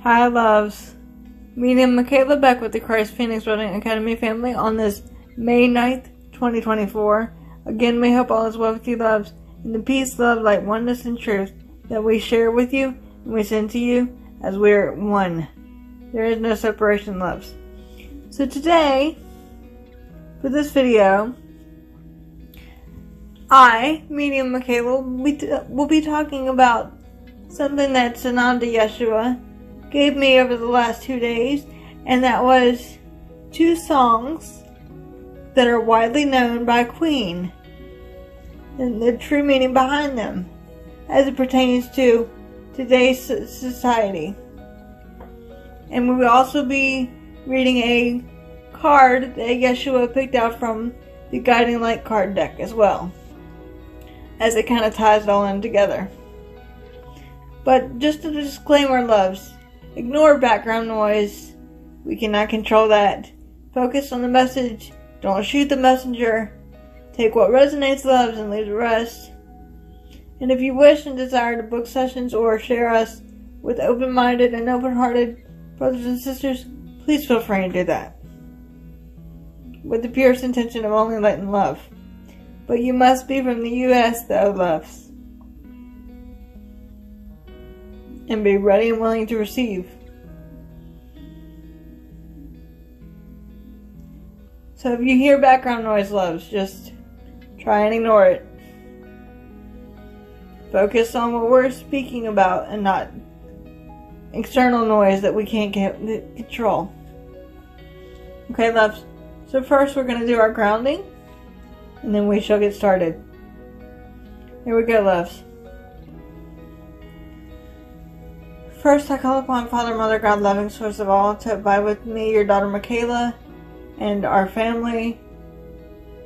Hi, loves. Meeting Michaela back with the Christ Phoenix Wedding Academy family on this May 9th, 2024. Again, we hope all is well with you, loves, and the peace, love, light, oneness, and truth that we share with you and we send to you as we're one. There is no separation, loves. So today, for this video, I, Medium Michaela, will be talking about something that Sananda Yeshua gave me over the last 2 days, and that was 2 songs that are widely known by Queen and the true meaning behind them as it pertains to today's society. And we will also be reading a card that Yeshua picked out from the Guiding Light card deck as well, as it kind of ties it all in together. But just a disclaimer, loves, ignore background noise. We cannot control that. Focus on the message. Don't shoot the messenger. Take what resonates, loves, and leave the rest. And if you wish and desire to book sessions or share us with open-minded and open-hearted brothers and sisters, please feel free to do that, with the purest intention of only light and love. But you must be from the U.S., though, loves, and be ready and willing to receive. So if you hear background noise, loves, just try and ignore it. Focus on what we're speaking about and not external noise that we can't control. Okay, loves. So first we're going to do our grounding, and then we shall get started. Here we go, loves. First, I call upon Father, Mother, God, loving source of all, to abide with me, your daughter Michaela, and our family,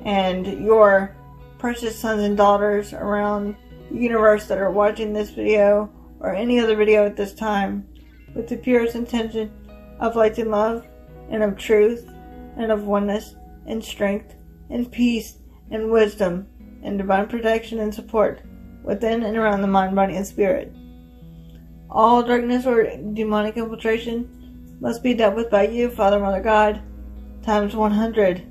and your precious sons and daughters around the universe that are watching this video or any other video at this time, with the purest intention of light and love, and of truth, and of oneness, and strength, and peace, and wisdom, and divine protection and support within and around the mind, body, and spirit. All darkness or demonic infiltration must be dealt with by you, Father, Mother, God, times 100,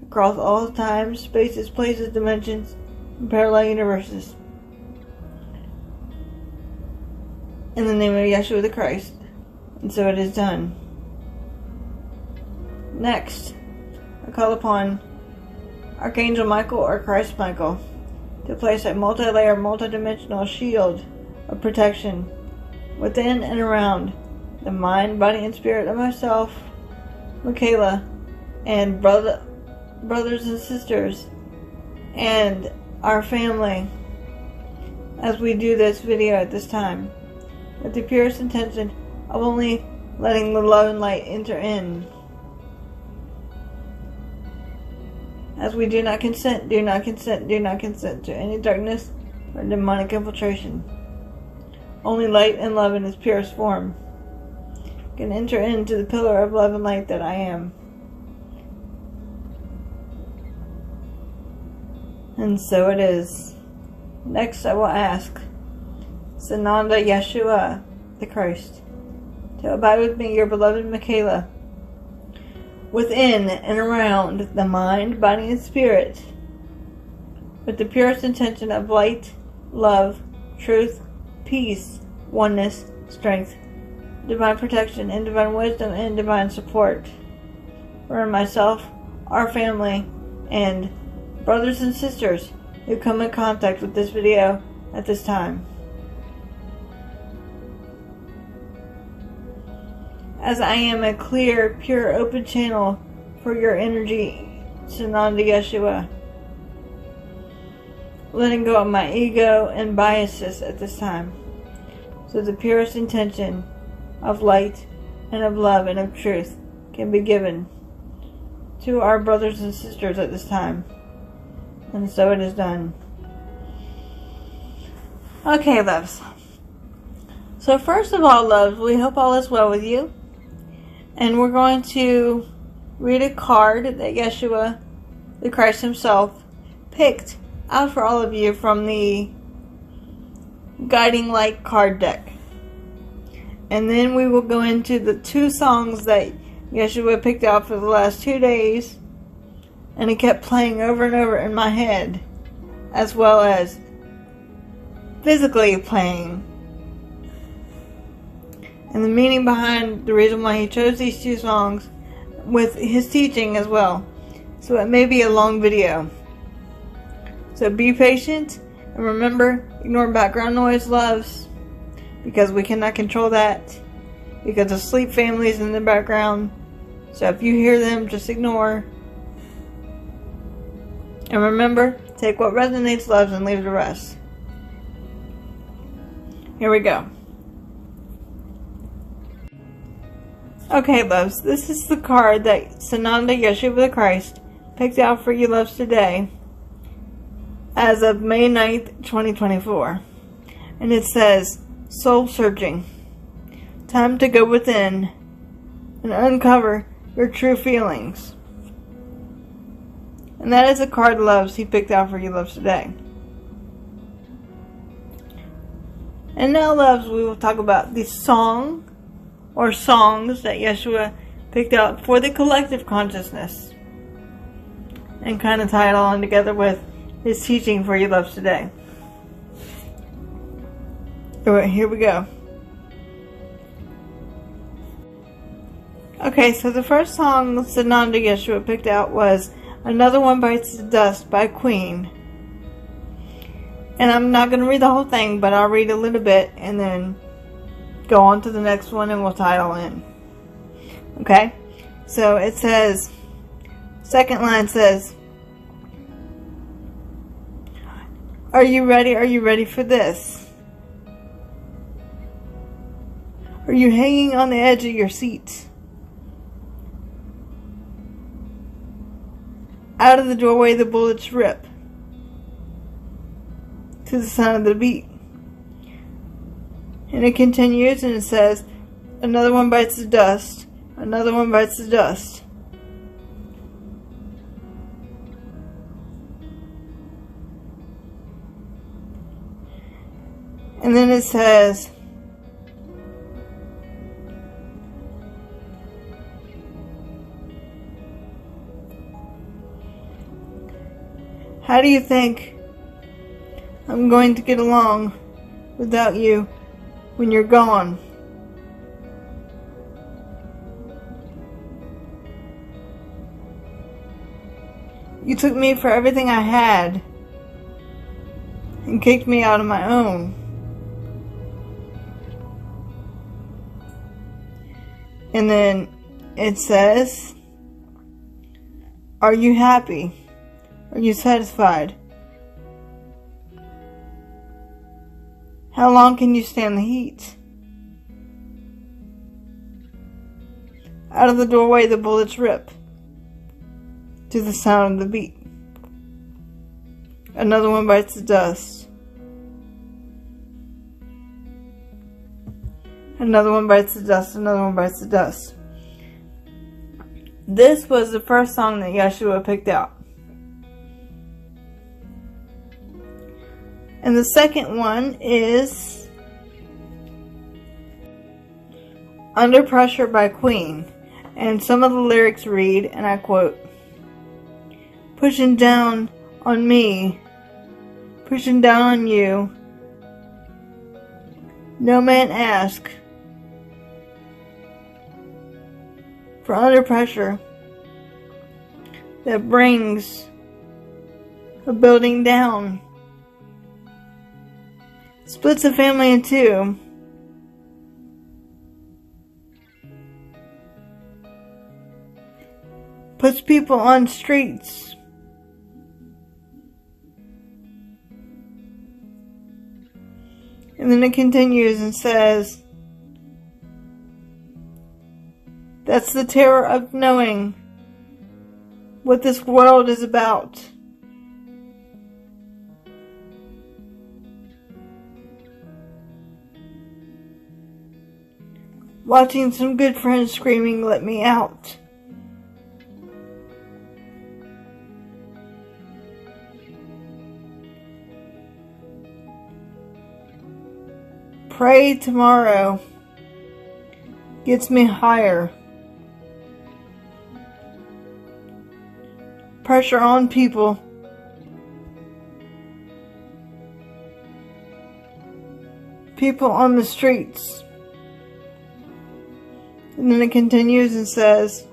across all times, spaces, places, dimensions, and parallel universes. In the name of Yeshua the Christ. And so it is done. Next, I call upon Archangel Michael or Christ Michael to place a multi-layer, multi-dimensional shield of protection within and around the mind, body, and spirit of myself, Michaela, and brothers and sisters, and our family, as we do this video at this time, with the purest intention of only letting the love and light enter in. As we do not consent to any darkness or demonic infiltration. Only light and love in its purest form can enter into the pillar of love and light that I am. And so it is. Next, I will ask Sananda Yeshua the Christ to abide with me, your beloved Michaela, within and around the mind, body, and spirit, with the purest intention of light, love, truth, peace, oneness, strength, divine protection, and divine wisdom, and divine support for myself, our family, and brothers and sisters who come in contact with this video at this time. As I am a clear, pure, open channel for your energy, Sananda Yeshua, letting go of my ego and biases at this time, so the purest intention of light and of love and of truth can be given to our brothers and sisters at this time. And so it is done. Okay, loves. So first of all, loves, we hope all is well with you. And we're going to read a card that Yeshua, the Christ himself, picked out for all of you from the Guiding Light card deck. And then we will go into the 2 songs that Yeshua picked out for the last 2 days. And it kept playing over and over in my head, as well as physically playing. And the meaning behind the reason why he chose these 2 songs with his teaching as well. So it may be a long video. So be patient, and remember, ignore background noise, loves, because we cannot control that, because of sleep families in the background. So if you hear them, just ignore. And remember, take what resonates, loves, and leave the rest. Here we go. Okay, loves, this is the card that Sananda Yeshua the Christ picked out for you, loves, today, as of May 9th, 2024. And it says, Soul Searching. Time to go within and uncover your true feelings. And that is a card, loves, he picked out for you, loves, today. And now, loves, we will talk about the song or songs that Yeshua picked out for the collective consciousness, and kind of tie it all in together with his teaching for you, loves, today. Alright, here we go. Okay, so the first song Sananda Yeshua picked out was Another One Bites the Dust by Queen. And I'm not going to read the whole thing, but I'll read a little bit and then go on to the next one and we'll tie it all in. Okay? So it says, second line says, Are you ready? Are you ready for this? Are you hanging on the edge of your seat? Out of the doorway the bullets rip to the sound of the beat. And it continues and it says, Another one bites the dust. Another one bites the dust. And then it says, How do you think I'm going to get along without you when you're gone? You took me for everything I had and kicked me out of my own. And then it says, Are you happy? Are you satisfied? How long can you stand the heat? Out of the doorway the bullets rip to the sound of the beat. Another one bites the dust. Another one bites the dust. Another one bites the dust. This was the first song that Yeshua picked out. And the second one is Under Pressure by Queen. And some of the lyrics read, and I quote, Pushing down on me, pushing down on you. No man asked for under pressure that brings a building down. Splits a family in two. Puts people on streets. And then it continues and says, that's the terror of knowing what this world is about. Watching some good friends screaming, let me out. Pray tomorrow gets me higher. Pressure on people. People on the streets. And then it continues and says,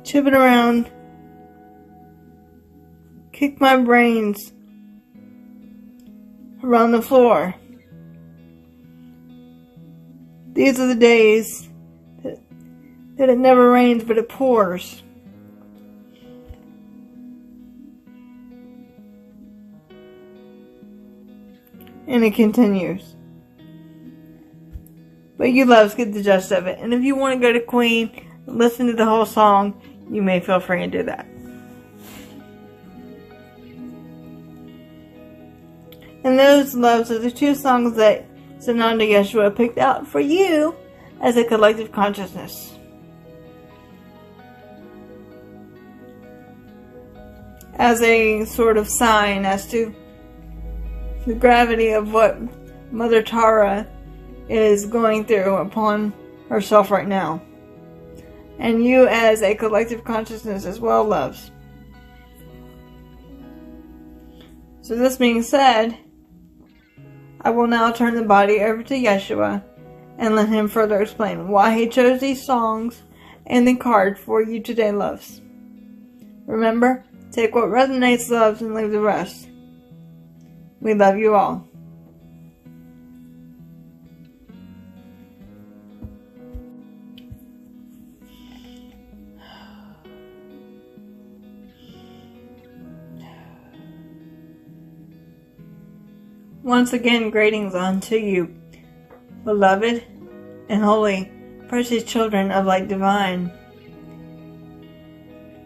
chipping around, kick my brains around the floor. These are the days that it never rains but it pours. And it continues. But you loves get the gist of it. And if you want to go to Queen and listen to the whole song, you may feel free to do that. And those loves are the two songs that Sananda Yeshua picked out for you as a collective consciousness. As a sort of sign as to the gravity of what Mother Tara is going through upon herself right now. And you as a collective consciousness as well, loves. So this being said, I will now turn the body over to Yeshua and let him further explain why he chose these songs and the card for you today, loves. Remember, take what resonates, loves, and leave the rest. We love you all. Once again, greetings unto you, beloved and holy, precious children of light divine,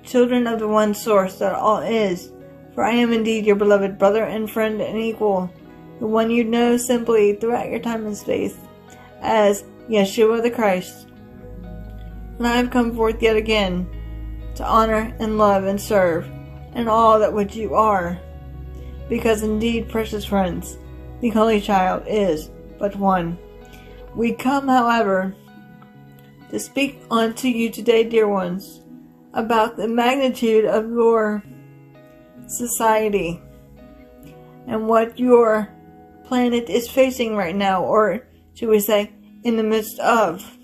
children of the one source that all is. For I am indeed your beloved brother and friend and equal, the one you know simply throughout your time and space as Yeshua the Christ. And I have come forth yet again to honor and love and serve and all that which you are, because indeed, precious friends, the Holy Child is but one. We come, however, to speak unto you today, dear ones, about the magnitude of your society and what your planet is facing right now, or should we say, in the midst of.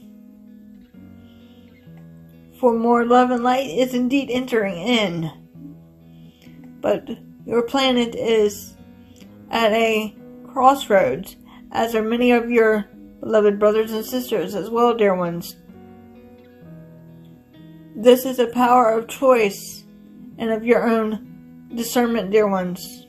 For more love and light is indeed entering in, but your planet is at a crossroads, as are many of your beloved brothers and sisters as well, dear ones. This is a power of choice and of your own discernment, dear ones.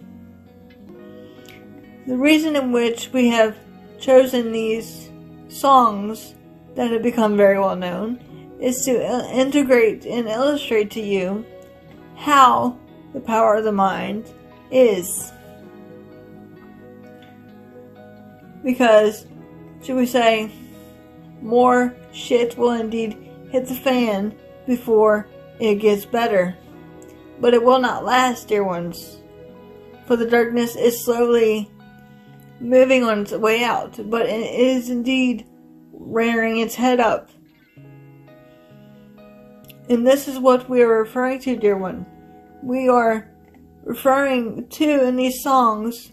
The reason in which we have chosen these songs that have become very well known is to integrate and illustrate to you how the power of the mind is. Because, should we say, more shit will indeed hit the fan before it gets better. But it will not last, dear ones. For the darkness is slowly moving on its way out, but it is indeed rearing its head up. And this is what we are referring to, dear one. We are referring to in these songs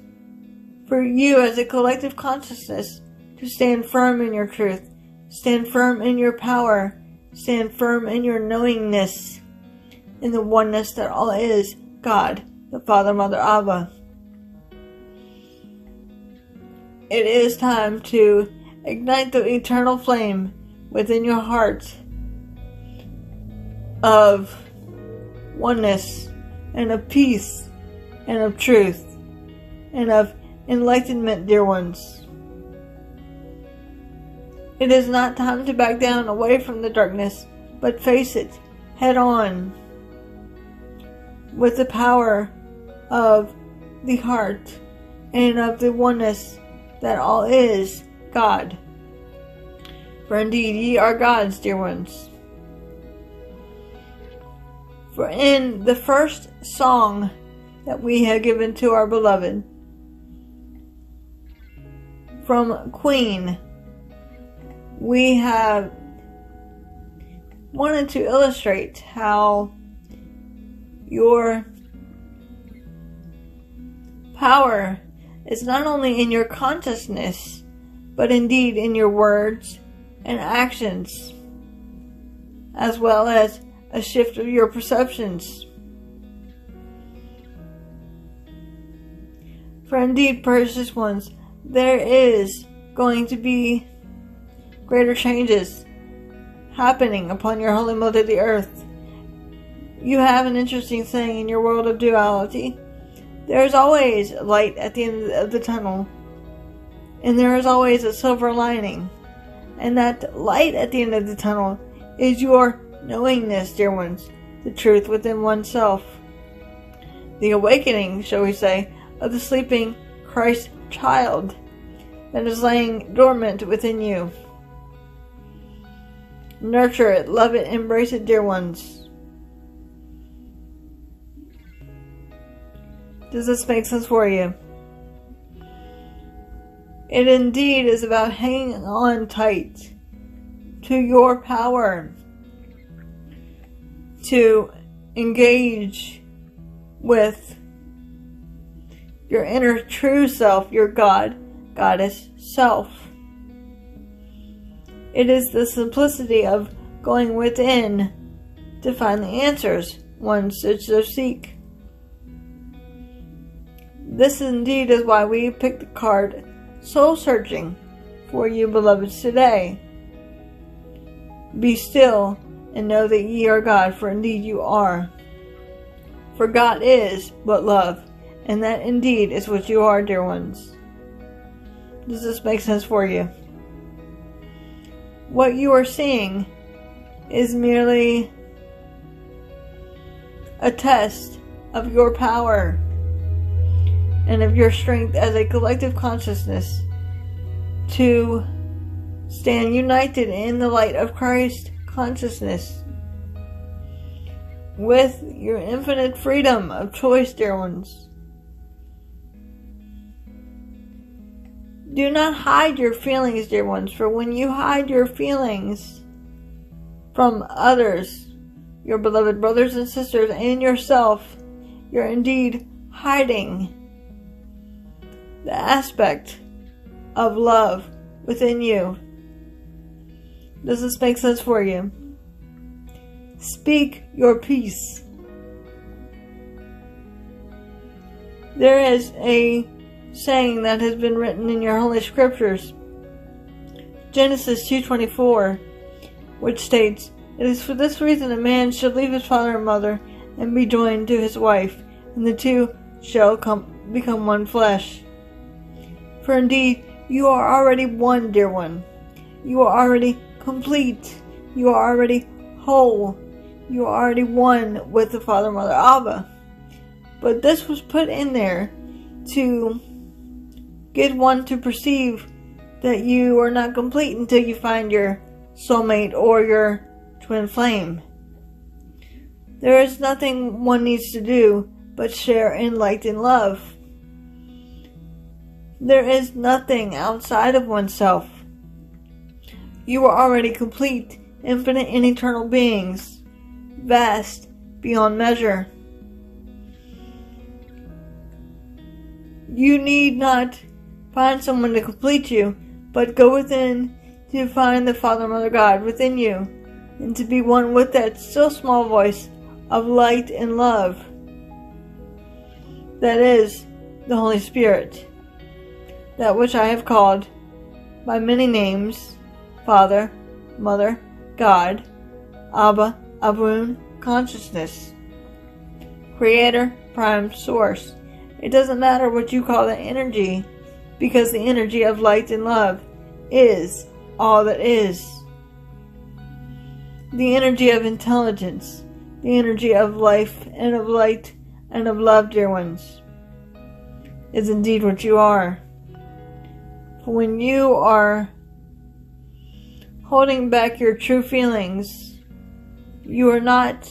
for you as a collective consciousness to stand firm in your truth, stand firm in your power, stand firm in your knowingness, in the oneness that all is God, the Father, Mother, Abba. It is time to ignite the eternal flame within your heart of oneness and of peace and of truth and of enlightenment, dear ones. It is not time to back down away from the darkness, but face it head on with the power of the heart and of the oneness that all is God. For indeed ye are gods, dear ones. For in the first song that we have given to our beloved, from Queen, we have wanted to illustrate how your power is not only in your consciousness, but indeed in your words and actions, as well as a shift of your perceptions. For indeed, precious ones, there is going to be greater changes happening upon your holy mother, the earth. You have an interesting thing in your world of duality. There is always light at the end of the tunnel, and there is always a silver lining. And that light at the end of the tunnel is your knowingness, dear ones, the truth within oneself. The awakening, shall we say, of the sleeping Christ child that is laying dormant within you. Nurture it, love it, embrace it, dear ones. Does this make sense for you? It indeed is about hanging on tight to your power to engage with your inner true self, your God, Goddess self. It is the simplicity of going within to find the answers one should so seek. This indeed is why we picked the card Soul Searching for you, beloveds, today. Be still and know that ye are God, for indeed you are. For God is but love, and that indeed is what you are, dear ones. Does this make sense for you? What you are seeing is merely a test of your power and of your strength as a collective consciousness to stand united in the light of Christ consciousness with your infinite freedom of choice, dear ones. Do not hide your feelings, dear ones, for when you hide your feelings from others, your beloved brothers and sisters, and yourself, you're indeed hiding the aspect of love within you. Does this make sense for you? Speak your peace. There is a saying that has been written in your holy scriptures, Genesis 2:24, which states, "It is for this reason a man should leave his father and mother and be joined to his wife, and the two shall become one flesh." For indeed, you are already one, dear one. You are already complete. You are already whole. You are already one with the Father, Mother, Abba. But this was put in there to get one to perceive that you are not complete until you find your soulmate or your twin flame. There is nothing one needs to do but share in light and love. There is nothing outside of oneself. You are already complete, infinite and eternal beings, vast beyond measure. You need not find someone to complete you, but go within to find the Father, Mother, God within you, and to be one with that still small voice of light and love that is the Holy Spirit, that which I have called by many names, Father, Mother, God, Abba, Abun, Consciousness, Creator, Prime Source. It doesn't matter what you call the energy, because the energy of light and love is all that is. The energy of intelligence, the energy of life and of light and of love, dear ones, is indeed what you are. For when you are holding back your true feelings, you are not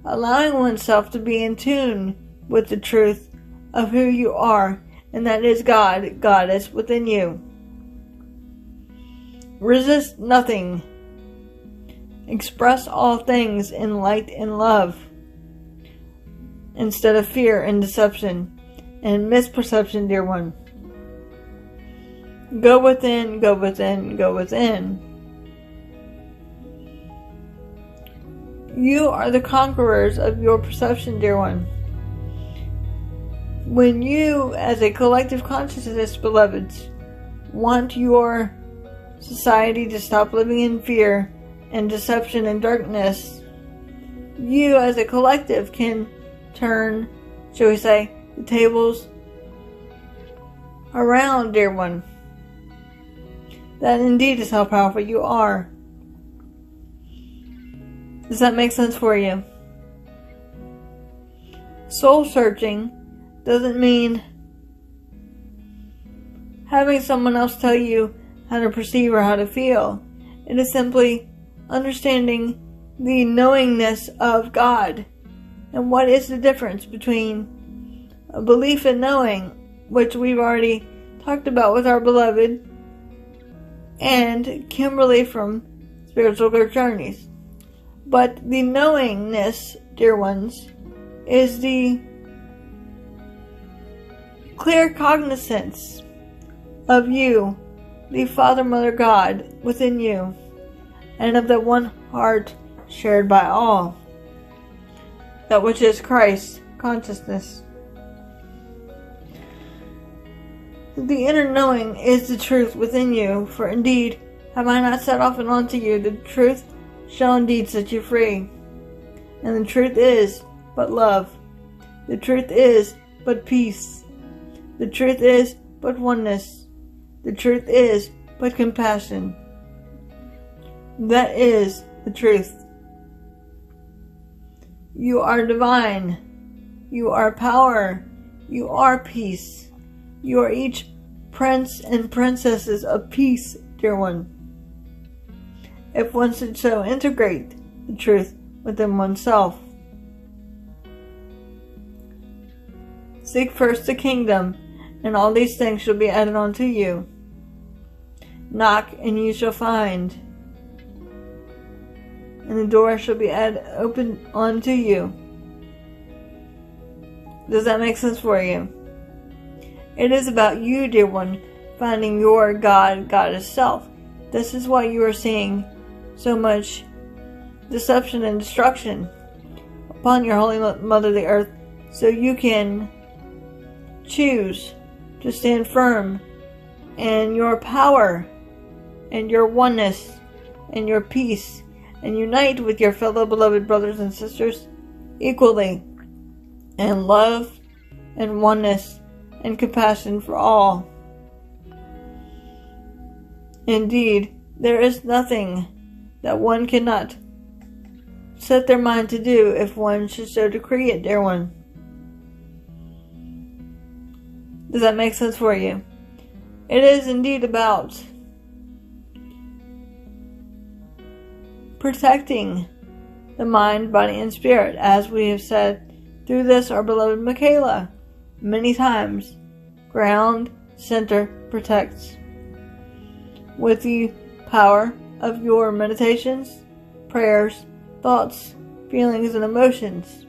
allowing oneself to be in tune with the truth of who you are, and that is God, Goddess within you. Resist nothing. Express all things in light and love, instead of fear and deception and misperception, dear one. Go within, go within, go within. You are the conquerors of your perception, dear one. When you, as a collective consciousness, beloveds, want your society to stop living in fear and deception and darkness, you, as a collective, can turn, shall we say, the tables around, dear one. That indeed is how powerful you are. Does that make sense for you? Soul searching doesn't mean having someone else tell you how to perceive or how to feel. It is simply understanding the knowingness of God. And what is the difference between a belief and knowing, which we've already talked about with our beloved, and Kimberly from Spiritual Growth Journeys. But the knowingness, dear ones, is the clear cognizance of you, the Father, Mother, God within you, and of the one heart shared by all, that which is Christ consciousness. The inner knowing is the truth within you, for indeed have I not set off and unto you, the truth shall indeed set you free. And the truth is but love. The truth is but peace. The truth is but oneness. The truth is but compassion. That is the truth. You are divine. You are power. You are peace. You are each prince and princesses of peace, dear one. If one should so integrate the truth within oneself. Seek first the kingdom, and all these things shall be added unto you. Knock, and you shall find, and the door shall be opened unto you. Does that make sense for you? It is about you, dear one, finding your God, Goddess self. This is why you are seeing so much deception and destruction upon your Holy Mother, the Earth, so you can choose to stand firm in your power and your oneness and your peace, and unite with your fellow beloved brothers and sisters equally in love and oneness and compassion for all. Indeed, there is nothing that one cannot set their mind to do if one should so decree it, dear one. Does that make sense for you? It is indeed about protecting the mind, body, and spirit, as we have said through this, our beloved Michaela, many times. Ground, center, protects. With the power of your meditations, prayers, thoughts, feelings, and emotions.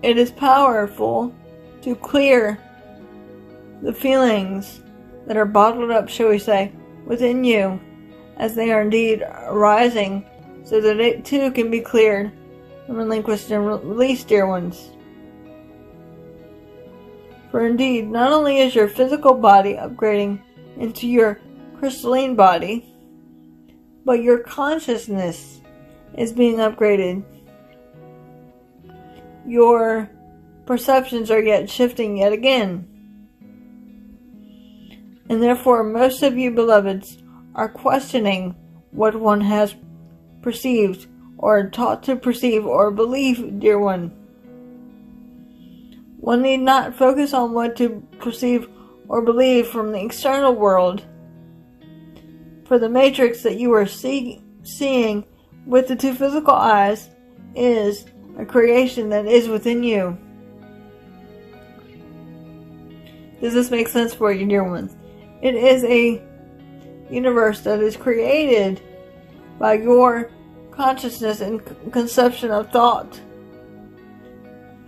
It is powerful to clear the feelings that are bottled up, shall we say, within you, as they are indeed arising, so that it too can be cleared and relinquished and released, dear ones. For indeed, not only is your physical body upgrading into your crystalline body, but your consciousness is being upgraded. Your perceptions are yet shifting yet again. And therefore, most of you beloveds are questioning what one has perceived or taught to perceive or believe, dear one. One need not focus on what to perceive or believe from the external world, for the matrix that you are seeing with the two physical eyes is a creation that is within you. Does this make sense for you, dear ones? It is a universe that is created by your consciousness and conception of thought.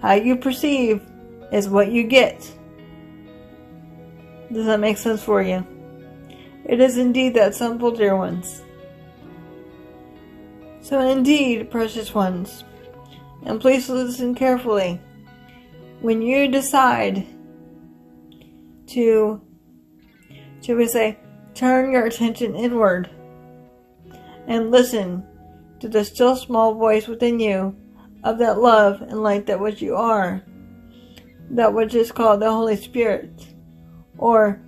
How you perceive is what you get. Does that make sense for you? It is indeed that simple, dear ones. So indeed, precious ones, and please listen carefully, when you decide to, shall we say, turn your attention inward and listen to the still small voice within you of that love and light that which you are, that which is called the Holy Spirit, or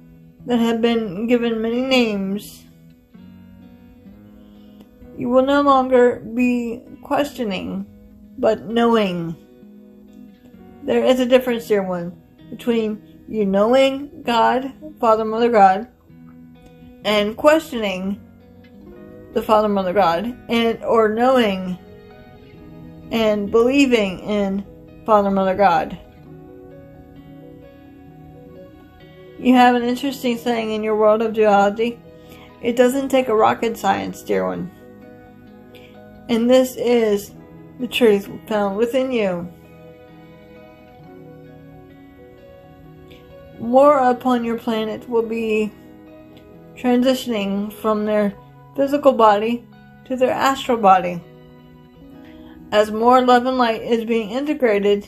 that have been given many names, you will no longer be questioning, but knowing. There is a difference, dear one, between you knowing God, Father, Mother, God, and questioning the Father, Mother, God, or knowing and believing in Father, Mother, God. You have an interesting saying in your world of duality. It doesn't take a rocket science, dear one. And this is the truth found within you. More upon your planet will be transitioning from their physical body to their astral body, as more love and light is being integrated,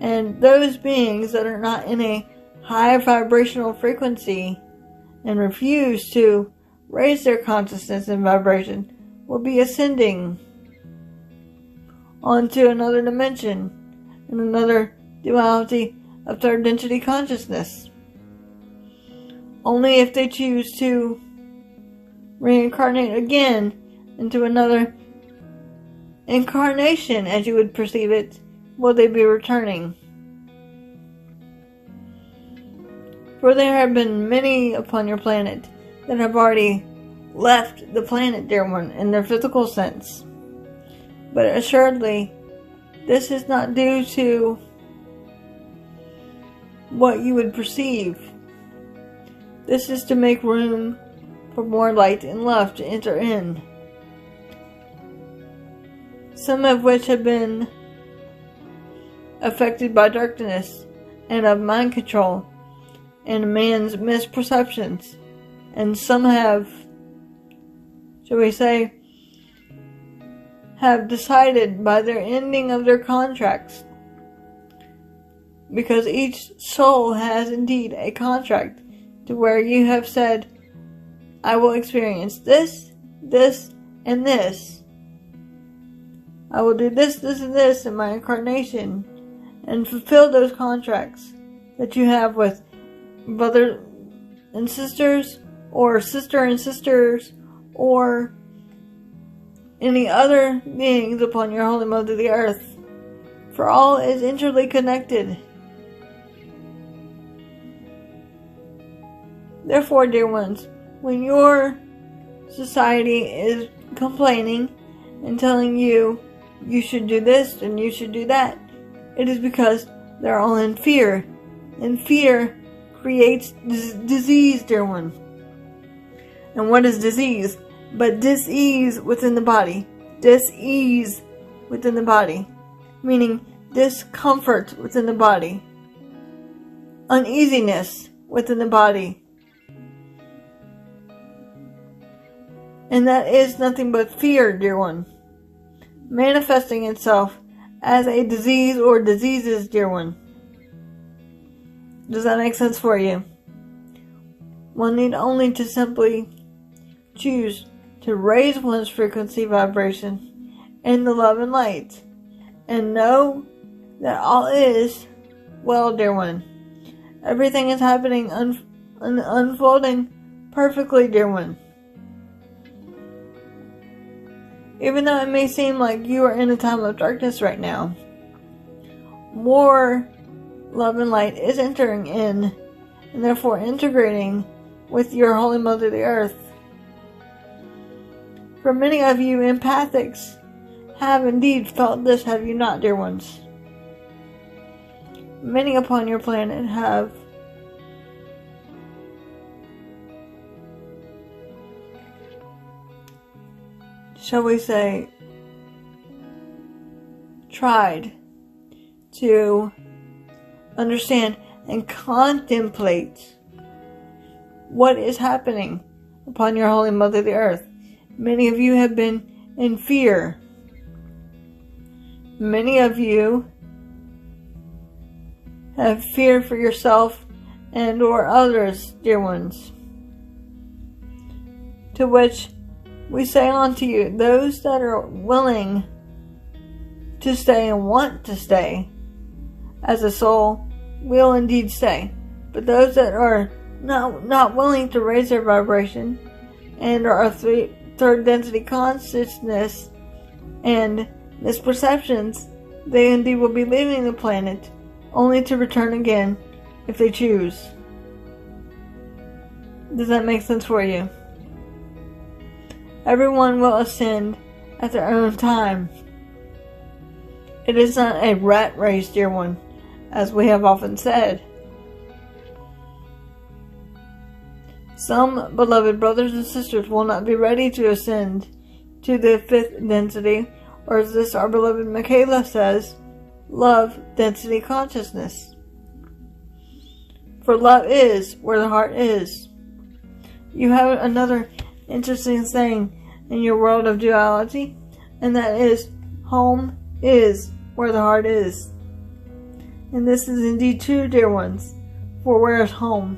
and those beings that are not in a high vibrational frequency and refuse to raise their consciousness and vibration will be ascending onto another dimension and another duality of third density consciousness. Only if they choose to reincarnate again into another incarnation, as you would perceive it, will they be returning. For there have been many upon your planet that have already left the planet, dear one, in their physical sense. But assuredly, this is not due to what you would perceive. This is to make room for more light and love to enter in, some of which have been affected by darkness and of mind control and man's misperceptions, and some have, shall we say, have decided by their ending of their contracts, because each soul has indeed a contract to where you have said, I will experience this, this, and this. I will do this, this, and this in my incarnation, and fulfill those contracts that you have with brothers and sisters, or sister and sisters, or any other beings upon your holy mother the earth. For all is intricately connected. Therefore, dear ones, when your society is complaining and telling you you should do this and you should do that, it is because they're all in fear. And fear creates disease, dear one. And what is disease? But dis-ease within the body. Dis-ease within the body. Meaning discomfort within the body. Uneasiness within the body. And that is nothing but fear, dear one, manifesting itself as a disease or diseases, dear one. Does that make sense for you? One need only to simply choose to raise one's frequency vibration in the love and light, and know that all is well, dear one. Everything is happening unfolding perfectly, dear one. Even though it may seem like you are in a time of darkness right now, more love and light is entering in, and therefore integrating with your Holy Mother the Earth. For many of you empathics have indeed felt this, have you not, dear ones? Many upon your planet have shall we say, tried to understand and contemplate what is happening upon your Holy Mother the Earth. Many of you have been in fear. Many of you have fear for yourself and or others, dear ones. To which we say unto you, those that are willing to stay and want to stay as a soul will indeed stay. But those that are not willing to raise their vibration and are third density consciousness and misperceptions, they indeed will be leaving the planet only to return again if they choose. Does that make sense for you? Everyone will ascend at their own time. It is not a rat race, dear one, as we have often said. Some beloved brothers and sisters will not be ready to ascend to the fifth density, or as this our beloved Michaela says, love density consciousness. For love is where the heart is. You have another interesting saying in your world of duality, and that is, home is where the heart is. And this is indeed true, dear ones, for where is home?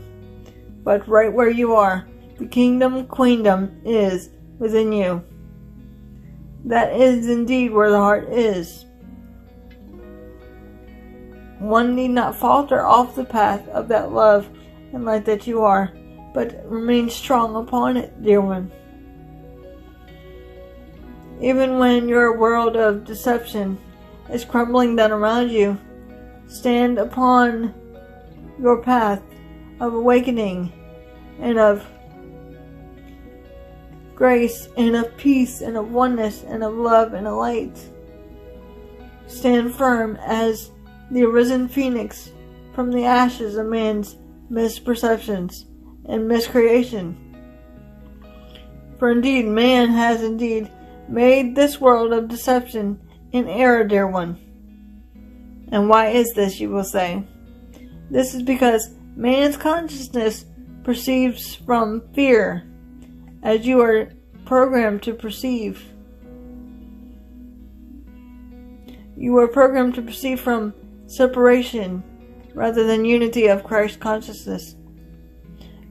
But right where you are, the queendom is within you. That is indeed where the heart is. One need not falter off the path of that love and light that you are, but remain strong upon it, dear one. Even when your world of deception is crumbling down around you, stand upon your path of awakening and of grace and of peace and of oneness and of love and of light. Stand firm as the arisen phoenix from the ashes of man's misperceptions and miscreation. For indeed, man has indeed made this world of deception in error, dear one. And why is this, you will say? This is because man's consciousness perceives from fear, as you are programmed to perceive. You are programmed to perceive from separation rather than unity of Christ consciousness.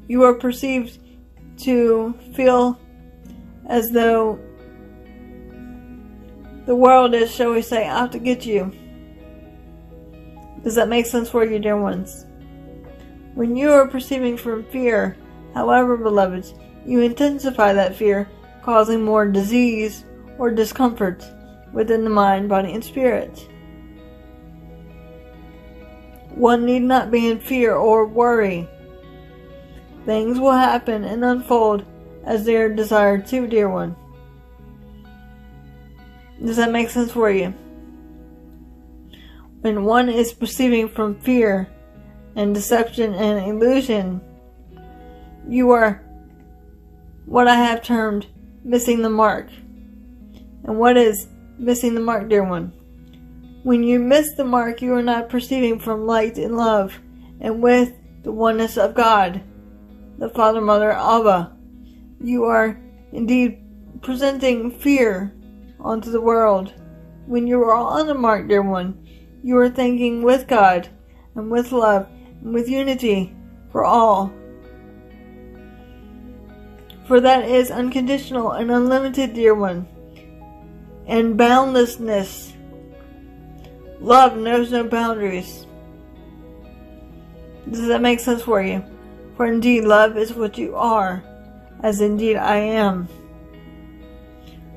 You are perceived to feel as though the world is, shall we say, out to get you. Does that make sense for you, dear ones? When you are perceiving from fear, however, beloveds, you intensify that fear, causing more disease or discomfort within the mind, body, and spirit. One need not be in fear or worry. Things will happen and unfold as they are desired to, dear one. Does that make sense for you? When one is perceiving from fear and deception and illusion, you are what I have termed missing the mark. And what is missing the mark, dear one? When you miss the mark, you are not perceiving from light and love and with the oneness of God, the Father, Mother, Abba. You are indeed presenting fear onto the world. When you are on the mark, dear one, you are thinking with God and with love and with unity for all. For that is unconditional and unlimited, dear one, and boundlessness. Love knows no boundaries. Does that make sense for you? For indeed, love is what you are, as indeed I am.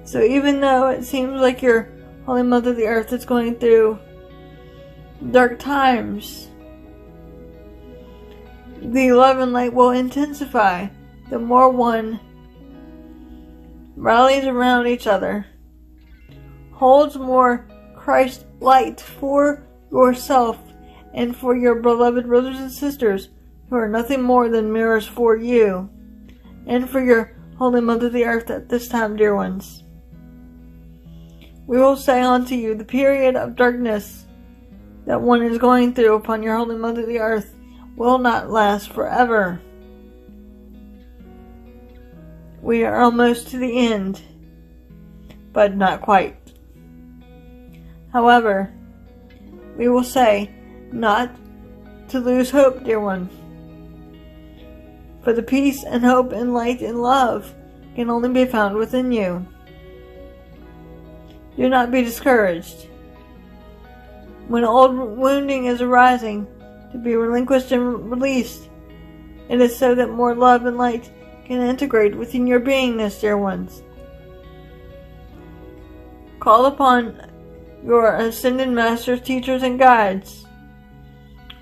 So even though it seems like your Holy Mother the Earth is going through dark times, the love and light will intensify the more one rallies around each other, holds more Christ light for yourself and for your beloved brothers and sisters who are nothing more than mirrors for you, and for your Holy Mother the Earth at this time, dear ones. We will say unto you, the period of darkness that one is going through upon your Holy Mother the Earth will not last forever. We are almost to the end, but not quite. However, we will say not to lose hope, dear one. For the peace and hope and light and love can only be found within you. Do not be discouraged. When old wounding is arising to be relinquished and released, it is so that more love and light can integrate within your beingness, dear ones. Call upon your ascended masters, teachers, and guides,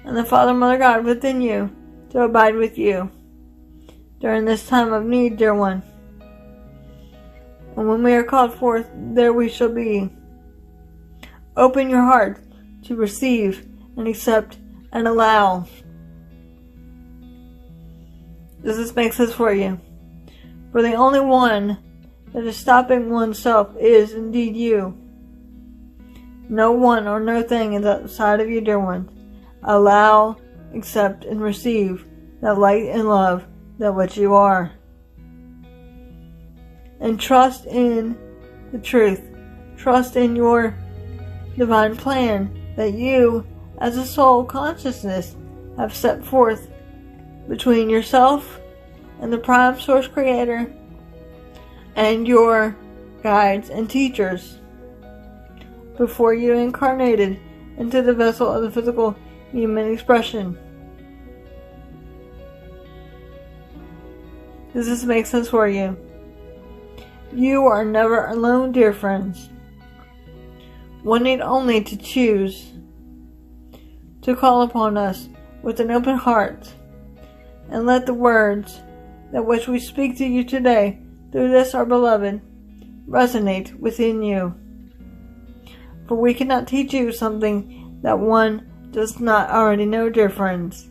and the Father, Mother, God within you to abide with you during this time of need, dear one. And when we are called forth, there we shall be. Open your heart to receive and accept and allow. Does this make sense for you? For the only one that is stopping oneself is indeed you. No one or no thing is outside of you, dear one. Allow, accept, and receive that light and love that which you are. And trust in the truth. Trust in your divine plan that you, as a soul consciousness, have set forth between yourself and the Prime Source Creator and your guides and teachers before you incarnated into the vessel of the physical human expression. Does this make sense for you? You are never alone, dear friends. One need only to choose to call upon us with an open heart, and let the words that which we speak to you today through this our beloved resonate within you. For we cannot teach you something that one does not already know, dear friends.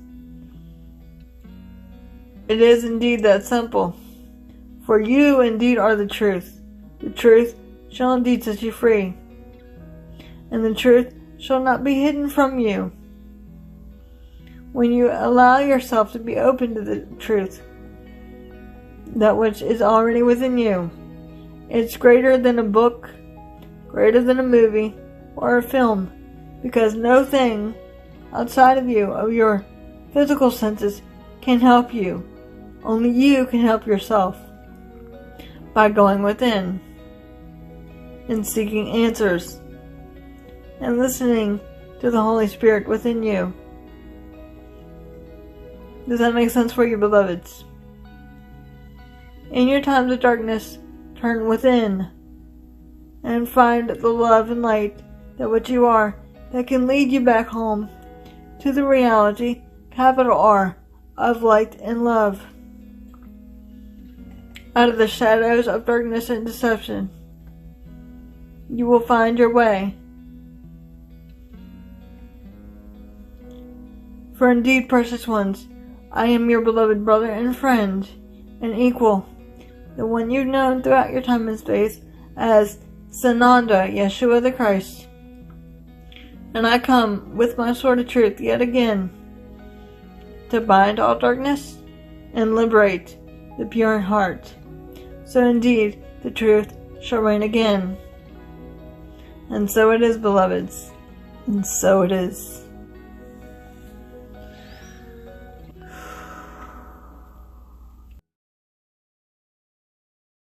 It is indeed that simple. For you indeed are the truth. The truth shall indeed set you free. And the truth shall not be hidden from you. When you allow yourself to be open to the truth, that which is already within you, it's greater than a book, greater than a movie, or a film, because no thing outside of you, of your physical senses, can help you. Only you can help yourself by going within and seeking answers and listening to the Holy Spirit within you. Does that make sense for you, beloveds? In your times of darkness, turn within and find the love and light that which you are, that can lead you back home to the reality, capital R, of light and love. Out of the shadows of darkness and deception, you will find your way. For indeed, precious ones, I am your beloved brother and friend and equal, the one you've known throughout your time and space as Sananda, Yeshua the Christ. And I come with my sword of truth yet again to bind all darkness and liberate the pure in heart. So indeed, the truth shall reign again. And so it is, beloveds, and so it is.